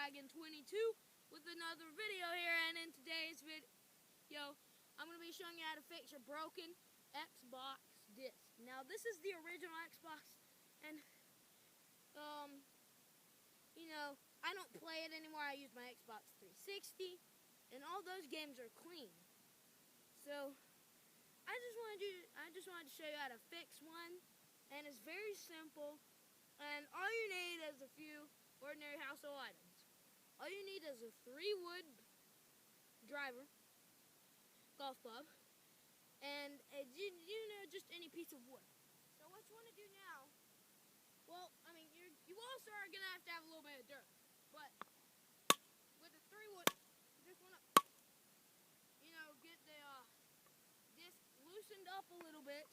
HuntWagon22 with another video here, and in today's video, I'm going to be showing you how to fix your broken Xbox disc. Now, this is the original Xbox, and, I don't play it anymore. I use my Xbox 360, and all those games are clean. So, I just wanted to show you how to fix one, and it's very simple, and all you need is a few ordinary household items. All you need is a 3-wood driver, golf club, and just any piece of wood. So what you want to do now, you also are going to have a little bit of dirt, but with the 3-wood, you just want to, get the disc loosened up a little bit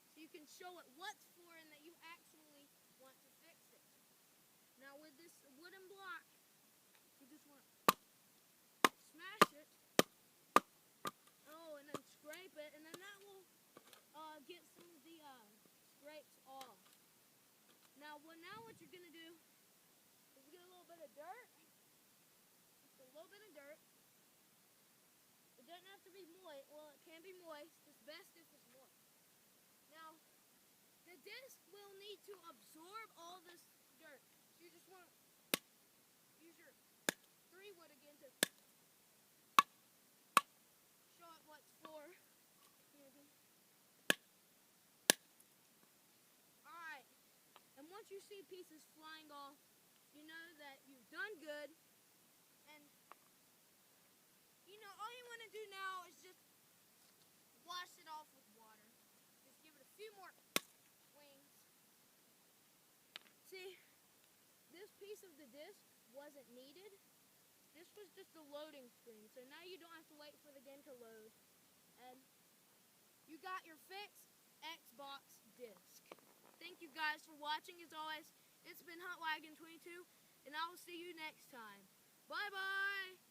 so you can show it what's for and that you actually want to fix it. Now with this wooden block, you just want to smash it, and then scrape it, and then that will get some of the scrapes off. Now what you're going to do is get a little bit of dirt, just a little bit of dirt. It doesn't have to be moist. Well, it can be moist. It's best if it's moist. Now, the disc will need to absorb all this dirt. So you just want to use your 3-wood again to show it what's for. Alright. And once you see pieces flying off, you know that you've done good. And all you want to do now is just wash it off with water. Just give it a few more swings. See, this piece of the disc wasn't needed. This was just a loading screen. So now you don't have to wait for the game to load. And you got your fixed Xbox disc. Thank you guys for watching. As always, it's been HuntWagon22, and I will see you next time. Bye-bye!